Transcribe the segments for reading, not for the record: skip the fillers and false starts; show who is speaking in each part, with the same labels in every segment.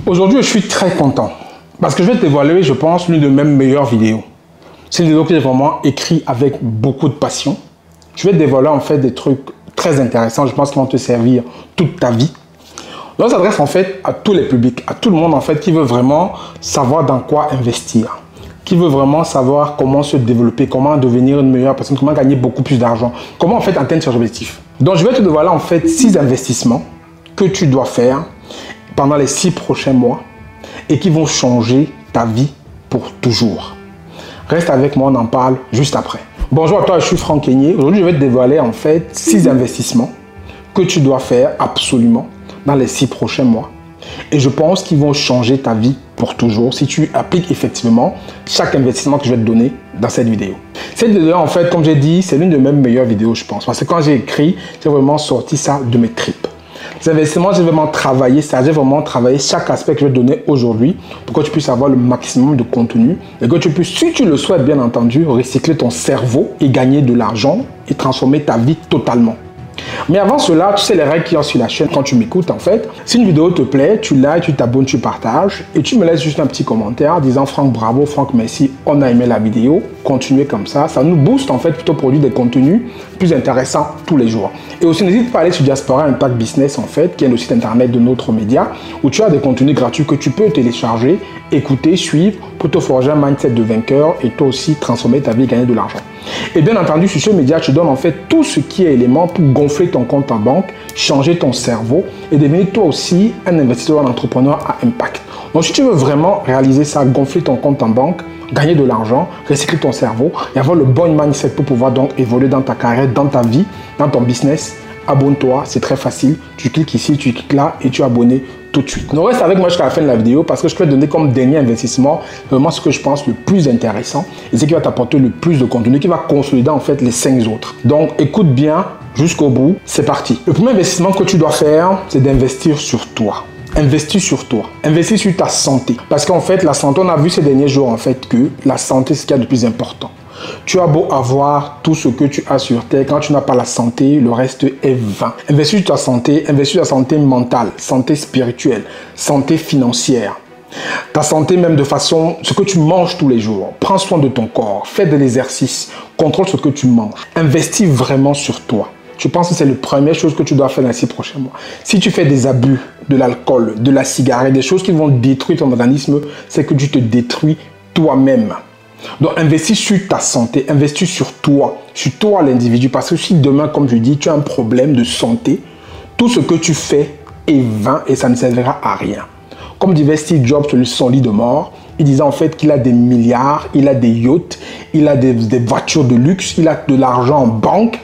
Speaker 1: Aujourd'hui, je suis très content parce que je vais t'évaluer, je pense, l'une de mes meilleures vidéos. C'est une vidéo que j'ai vraiment écrite avec beaucoup de passion. Je vais dévoiler en fait des trucs très intéressants, je pense qu'ils vont te servir toute ta vie. On s'adresse en fait à tous les publics, à tout le monde en fait qui veut vraiment savoir dans quoi investir, qui veut vraiment savoir comment se développer, comment devenir une meilleure personne, comment gagner beaucoup plus d'argent, comment en fait atteindre ses objectifs. Donc je vais te dévoiler en fait 6 investissements que tu dois faire pendant les 6 prochains mois et qui vont changer ta vie pour toujours. Reste avec moi, on en parle juste après. Bonjour à toi, je suis Franck Kenyé. Aujourd'hui, je vais te dévoiler en fait 6 investissements que tu dois faire absolument dans les 6 prochains mois. Et je pense qu'ils vont changer ta vie pour toujours si tu appliques effectivement chaque investissement que je vais te donner dans cette vidéo. Cette vidéo, en fait, comme j'ai dit, c'est l'une de mes meilleures vidéos, je pense. Parce que quand j'ai écrit, j'ai vraiment sorti ça de mes tripes. Les investissements, j'ai vraiment travaillé ça. J'ai vraiment travaillé chaque aspect que je vais te donner aujourd'hui pour que tu puisses avoir le maximum de contenu et que tu puisses, si tu le souhaites bien entendu, recycler ton cerveau et gagner de l'argent et transformer ta vie totalement. Mais avant cela, tu sais les règles qu'il y a sur la chaîne quand tu m'écoutes en fait. Si une vidéo te plaît, tu likes, tu t'abonnes, tu partages et tu me laisses juste un petit commentaire disant Franck bravo, Franck merci, on a aimé la vidéo, continuez comme ça. Ça nous booste en fait plutôt produire des contenus plus intéressants tous les jours. Et aussi n'hésite pas à aller sur Diaspora Impact Business en fait, qui est le site internet de notre média où tu as des contenus gratuits que tu peux télécharger, écouter, suivre pour te forger un mindset de vainqueur et toi aussi transformer ta vie et gagner de l'argent. Et bien entendu, sur ce média, tu donnes en fait tout ce qui est élément pour gonfler ton compte en banque, changer ton cerveau et devenir toi aussi un investisseur, un entrepreneur à impact. Donc, si tu veux vraiment réaliser ça, gonfler ton compte en banque, gagner de l'argent, recycler ton cerveau et avoir le bon mindset pour pouvoir donc évoluer dans ta carrière, dans ta vie, dans ton business, abonne-toi, c'est très facile. Tu cliques ici, tu cliques là et tu es abonné tout de suite. Donc reste avec moi jusqu'à la fin de la vidéo parce que je vais te donner comme dernier investissement vraiment ce que je pense le plus intéressant et ce qui va t'apporter le plus de contenu, qui va consolider en fait les 5 autres. Donc écoute bien jusqu'au bout, c'est parti. Le premier investissement que tu dois faire, c'est d'investir sur toi. Investis sur toi, investis sur ta santé. Parce qu'en fait, la santé, on a vu ces derniers jours en fait que la santé, c'est ce qu'il y a de plus important. Tu as beau avoir tout ce que tu as sur terre, quand tu n'as pas la santé, le reste est vain. Investis sur ta santé, investis sur ta santé mentale, santé spirituelle, santé financière. Ta santé même de façon, ce que tu manges tous les jours. Prends soin de ton corps, fais de l'exercice, contrôle ce que tu manges. Investis vraiment sur toi. Je pense que c'est la première chose que tu dois faire dans les 6 prochains mois. Si tu fais des abus de l'alcool, de la cigarette, des choses qui vont détruire ton organisme, c'est que tu te détruis toi-même. Donc, investis sur ta santé, investis sur toi l'individu. Parce que si demain, comme je dis, tu as un problème de santé, tout ce que tu fais est vain et ça ne servira à rien. Comme disait Steve Jobs sur son lit de mort, il disait en fait qu'il a des milliards, il a des yachts, il a des voitures de luxe, il a de l'argent en banque,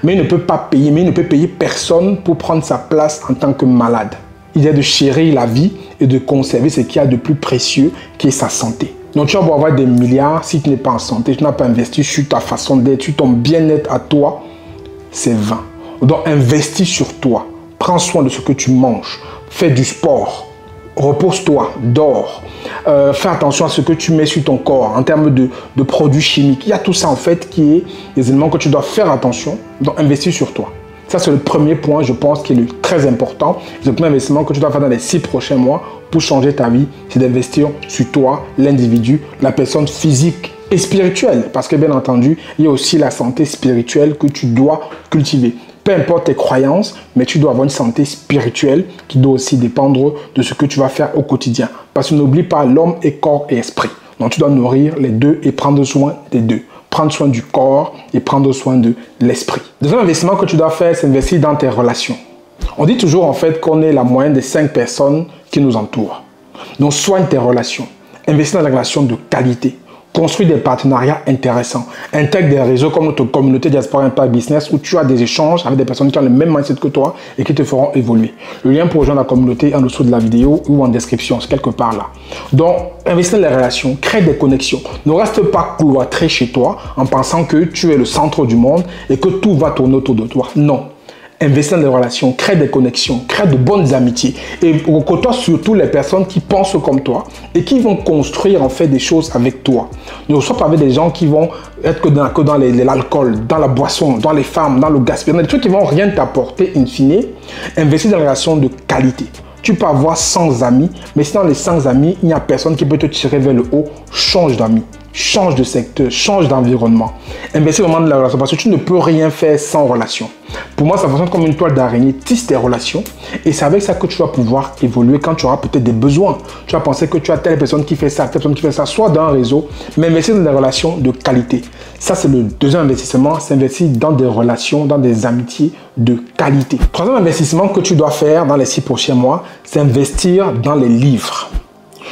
Speaker 1: mais il ne peut pas payer, mais il ne peut payer personne pour prendre sa place en tant que malade. Il est de chérir la vie et de conserver ce qu'il y a de plus précieux, qui est sa santé. Donc tu vas avoir des milliards, si tu n'es pas en santé, tu n'as pas investi sur ta façon d'être, sur ton bien-être à toi, c'est vain. Donc investis sur toi, prends soin de ce que tu manges, fais du sport, repose-toi, dors, fais attention à ce que tu mets sur ton corps en termes de produits chimiques. Il y a tout ça en fait qui est des éléments que tu dois faire attention, donc investis sur toi. Ça, c'est le premier point, je pense, qui est très important. Le premier investissement que tu dois faire dans les 6 prochains mois pour changer ta vie, c'est d'investir sur toi, l'individu, la personne physique et spirituelle. Parce que, bien entendu, il y a aussi la santé spirituelle que tu dois cultiver. Peu importe tes croyances, mais tu dois avoir une santé spirituelle qui doit aussi dépendre de ce que tu vas faire au quotidien. Parce que n'oublie pas, l'homme est corps et esprit. Donc, tu dois nourrir les deux et prendre soin des deux. Prendre soin du corps et prendre soin de l'esprit. Le deuxième investissement que tu dois faire, c'est investir dans tes relations. On dit toujours en fait qu'on est la moyenne des 5 personnes qui nous entourent. Donc soigne tes relations. Investis dans des relations de qualité. Construis des partenariats intéressants. Intègre des réseaux comme notre communauté Diaspora Impact Business où tu as des échanges avec des personnes qui ont le même mindset que toi et qui te feront évoluer. Le lien pour rejoindre la communauté est en dessous de la vidéo ou en description, c'est quelque part là. Donc, investis dans les relations, crée des connexions. Ne reste pas cloîtré chez toi en pensant que tu es le centre du monde et que tout va tourner autour de toi. Non. Investis dans des relations, crée des connexions, crée de bonnes amitiés et côtoie surtout les personnes qui pensent comme toi et qui vont construire en fait des choses avec toi. Ne sois pas avec des gens qui vont être que dans l'alcool, dans la boisson, dans les femmes, dans le gaspillage, des trucs qui vont rien t'apporter in fine. Investis dans des relations de qualité. Tu peux avoir 100 amis, mais si dans les 100 amis, il n'y a personne qui peut te tirer vers le haut, change d'amis. Change de secteur, change d'environnement. Investir vraiment dans la relation parce que tu ne peux rien faire sans relation. Pour moi, ça fonctionne comme une toile d'araignée. Tisse tes relations et c'est avec ça que tu vas pouvoir évoluer quand tu auras peut-être des besoins. Tu vas penser que tu as telle personne qui fait ça, telle personne qui fait ça, soit dans un réseau, mais investir dans des relations de qualité. Ça, c'est le deuxième investissement, c'est investir dans des relations, dans des amitiés de qualité. Troisième investissement que tu dois faire dans les 6 prochains mois, c'est investir dans les livres.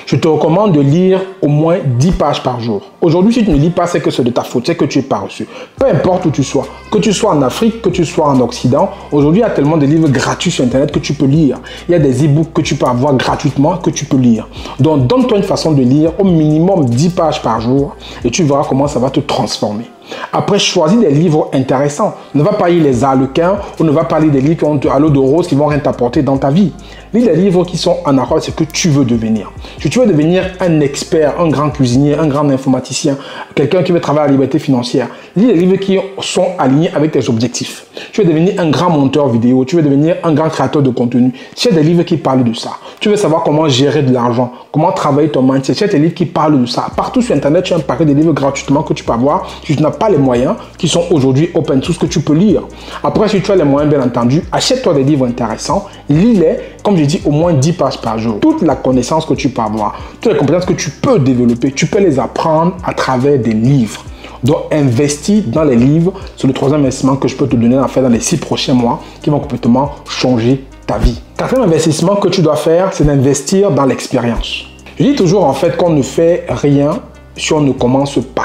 Speaker 1: Je te recommande de lire au moins 10 pages par jour. Aujourd'hui, si tu ne lis pas, c'est que c'est de ta faute, c'est que tu n'es pas reçu. Peu importe où tu sois, que tu sois en Afrique, que tu sois en Occident, aujourd'hui, il y a tellement de livres gratuits sur Internet que tu peux lire. Il y a des e-books que tu peux avoir gratuitement que tu peux lire. Donc, donne-toi une façon de lire au minimum 10 pages par jour et tu verras comment ça va te transformer. Après, choisis des livres intéressants. Ne va pas lire les Harlequins ou ne va pas lire des livres qui ont à l'eau de rose qui vont rien t'apporter dans ta vie. Lis des livres qui sont en accord avec ce que tu veux devenir. Si tu veux devenir un expert, un grand cuisinier, un grand informaticien, quelqu'un qui veut travailler à la liberté financière, lis des livres qui sont alignés avec tes objectifs. Tu veux devenir un grand monteur vidéo, tu veux devenir un grand créateur de contenu. Tu as des livres qui parlent de ça. Tu veux savoir comment gérer de l'argent, comment travailler ton mindset. Tu as des livres qui parlent de ça. Partout sur Internet, tu as un paquet de livres gratuitement que tu peux avoir. Si tu n'as pas les moyens qui sont aujourd'hui open source que tu peux lire. Après, si tu as les moyens, bien entendu, achète-toi des livres intéressants, lis-les, comme je dis, au moins 10 pages par jour. Toute la connaissance que tu peux avoir, toutes les compétences que tu peux développer, tu peux les apprendre à travers des livres. Donc, investis dans les livres, c'est le troisième investissement que je peux te donner à faire dans les 6 prochains mois qui vont complètement changer ta vie. Quatrième investissement que tu dois faire, c'est d'investir dans l'expérience. Je dis toujours en fait qu'on ne fait rien si on ne commence pas.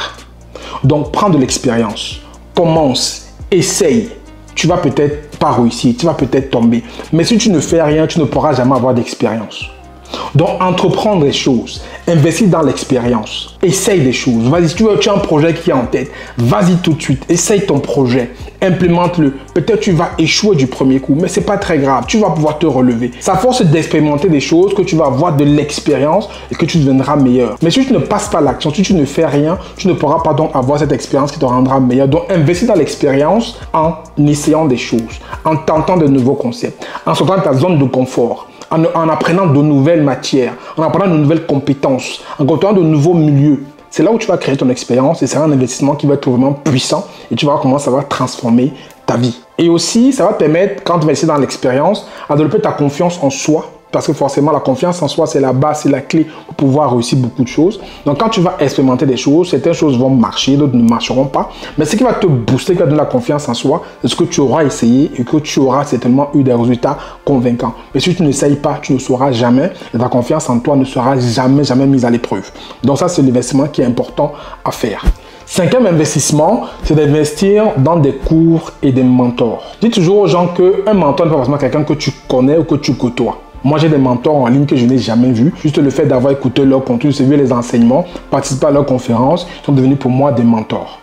Speaker 1: Donc, prends de l'expérience, commence, essaye. Tu vas peut-être pas réussir, tu vas peut-être tomber. Mais si tu ne fais rien, tu ne pourras jamais avoir d'expérience. Donc, entreprendre des choses, investir dans l'expérience, essaye des choses. Vas-y, si tu as un projet qui est en tête, vas-y tout de suite, essaye ton projet, implémente-le. Peut-être tu vas échouer du premier coup, mais ce n'est pas très grave, tu vas pouvoir te relever. Ça force d'expérimenter des choses, que tu vas avoir de l'expérience et que tu deviendras meilleur. Mais si tu ne passes pas l'action, si tu ne fais rien, tu ne pourras pas donc avoir cette expérience qui te rendra meilleur. Donc, investis dans l'expérience en essayant des choses, en tentant de nouveaux concepts, en sortant de ta zone de confort. En apprenant de nouvelles matières, en apprenant de nouvelles compétences, en côtoyant de nouveaux milieux. C'est là où tu vas créer ton expérience et c'est un investissement qui va être vraiment puissant et tu vas voir comment ça va transformer ta vie. Et aussi, ça va te permettre, quand tu vas investir dans l'expérience, à développer ta confiance en soi. Parce que forcément, la confiance en soi, c'est la base, c'est la clé pour pouvoir réussir beaucoup de choses. Donc, quand tu vas expérimenter des choses, certaines choses vont marcher, d'autres ne marcheront pas. Mais ce qui va te booster, qui va te donner la confiance en soi, c'est ce que tu auras essayé et que tu auras certainement eu des résultats convaincants. Mais si tu n'essayes pas, tu ne sauras jamais et ta confiance en toi ne sera jamais mise à l'épreuve. Donc, ça, c'est l'investissement qui est important à faire. Cinquième investissement, c'est d'investir dans des cours et des mentors. Je dis toujours aux gens qu'un mentor n'est pas forcément quelqu'un que tu connais ou que tu côtoies. Moi, j'ai des mentors en ligne que je n'ai jamais vus. Juste le fait d'avoir écouté leur contenu, suivi les enseignements, participé à leurs conférences, ils sont devenus pour moi des mentors.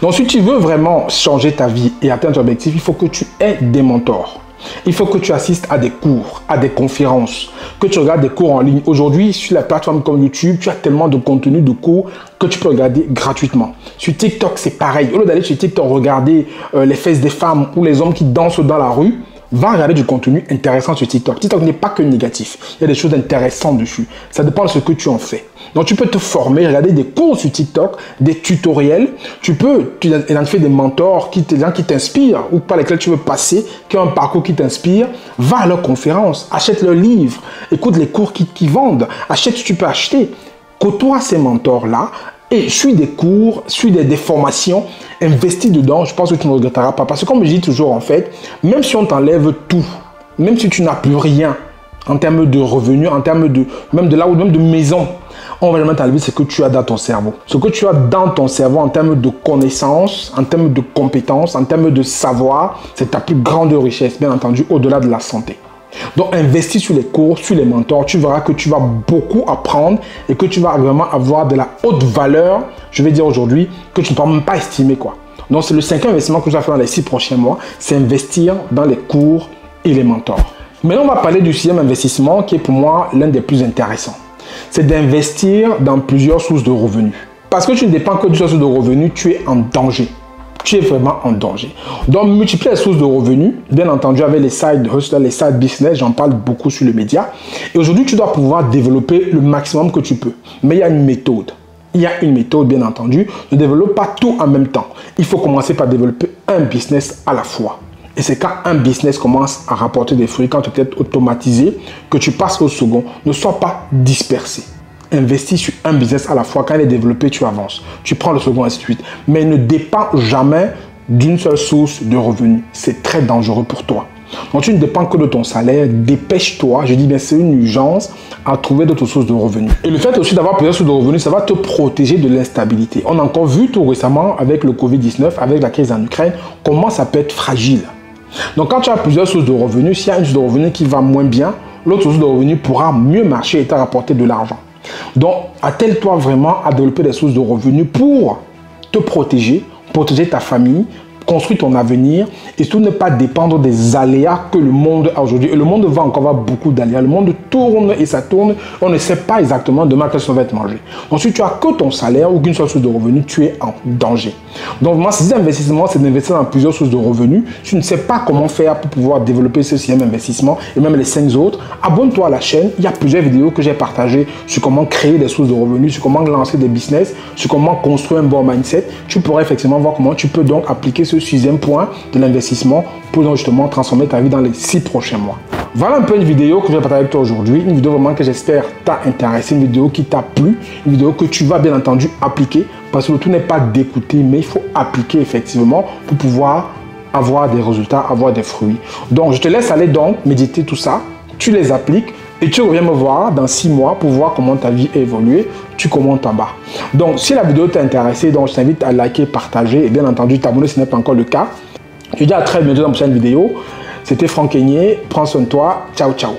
Speaker 1: Donc, si tu veux vraiment changer ta vie et atteindre ton objectif, il faut que tu aies des mentors. Il faut que tu assistes à des cours, à des conférences, que tu regardes des cours en ligne. Aujourd'hui, sur la plateforme comme YouTube, tu as tellement de contenu, de cours que tu peux regarder gratuitement. Sur TikTok, c'est pareil. Au lieu d'aller sur TikTok regarder les fesses des femmes ou les hommes qui dansent dans la rue, va regarder du contenu intéressant sur TikTok. TikTok n'est pas que négatif. Il y a des choses intéressantes dessus. Ça dépend de ce que tu en fais. Donc, tu peux te former, regarder des cours sur TikTok, des tutoriels. Tu peux identifier des mentors, des gens qui t'inspirent ou par lesquels tu veux passer, qui ont un parcours qui t'inspire. Va à leurs conférences, achète leurs livres, écoute les cours qu'ils vendent, achète ce que tu peux acheter. Côtoie ces mentors-là. Et suis des cours, suis des formations, investis dedans, je pense que tu ne regretteras pas. Parce que comme je dis toujours en fait, même si on t'enlève tout, même si tu n'as plus rien en termes de revenus, en termes de même de là ou même de maison, on va jamais t'enlever ce que tu as dans ton cerveau. Ce que tu as dans ton cerveau en termes de connaissances, en termes de compétences, en termes de savoir, c'est ta plus grande richesse, bien entendu, au-delà de la santé. Donc, investis sur les cours, sur les mentors, tu verras que tu vas beaucoup apprendre et que tu vas vraiment avoir de la haute valeur, je vais dire aujourd'hui, que tu ne peux même pas estimer quoi. Donc, c'est le cinquième investissement que je vais faire dans les 6 prochains mois, c'est investir dans les cours et les mentors. Maintenant, on va parler du sixième investissement qui est pour moi l'un des plus intéressants. C'est d'investir dans plusieurs sources de revenus. Parce que tu ne dépends que d'une source de revenus, tu es en danger. tu es vraiment en danger. Donc, multiplier les sources de revenus, bien entendu, avec les side hustle, les side business, j'en parle beaucoup sur les médias. Et aujourd'hui, tu dois pouvoir développer le maximum que tu peux. Mais il y a une méthode. Il y a une méthode, bien entendu. Ne développe pas tout en même temps. Il faut commencer par développer un business à la fois. Et c'est quand un business commence à rapporter des fruits, quand tu es automatisé, que tu passes au second. Ne sois pas dispersé. Investis sur un business à la fois. Quand il est développé, tu avances. Tu prends le second, ainsi de suite. Mais ne dépends jamais d'une seule source de revenus. C'est très dangereux pour toi. Donc, tu ne dépends que de ton salaire. Dépêche-toi. Je dis bien, c'est une urgence à trouver d'autres sources de revenus. Et le fait aussi d'avoir plusieurs sources de revenus, ça va te protéger de l'instabilité. On a encore vu tout récemment avec le Covid-19, avec la crise en Ukraine, comment ça peut être fragile. Donc, quand tu as plusieurs sources de revenus, s'il y a une source de revenus qui va moins bien, l'autre source de revenus pourra mieux marcher et te rapporter de l'argent. Donc, attelle-toi vraiment à développer des sources de revenus pour te protéger ta famille, construire ton avenir et surtout ne pas dépendre des aléas que le monde a aujourd'hui. Et le monde va encore avoir beaucoup d'aléas. Le monde tourne et ça tourne. On ne sait pas exactement demain qu'est-ce qu'on va être mangé. Donc, si tu as que ton salaire ou qu'une seule source de revenus, tu es en danger. Donc, moi, ces investissements, c'est d'investir dans plusieurs sources de revenus. Si tu ne sais pas comment faire pour pouvoir développer ce sixième investissement et même les 5 autres, abonne-toi à la chaîne. Il y a plusieurs vidéos que j'ai partagées sur comment créer des sources de revenus, sur comment lancer des business, sur comment construire un bon mindset. Tu pourrais effectivement voir comment tu peux donc appliquer ce 6e point de l'investissement pour donc justement transformer ta vie dans les 6 prochains mois. Voilà un peu une vidéo que je vais partager avec toi aujourd'hui. Une vidéo vraiment que j'espère t'a intéressé, une vidéo qui t'a plu, une vidéo que tu vas bien entendu appliquer parce que le tout n'est pas d'écouter, mais il faut appliquer effectivement pour pouvoir avoir des résultats, avoir des fruits. Donc, je te laisse aller donc méditer tout ça, tu les appliques et tu reviens me voir dans 6 mois pour voir comment ta vie a évolué. Tu commentes en bas. Donc, si la vidéo t'a intéressé, donc je t'invite à liker, partager et bien entendu t'abonner si ce n'est pas encore le cas. Je te dis à très bientôt dans la prochaine vidéo. C'était Franck Kenyé. Prends soin de toi. Ciao, ciao.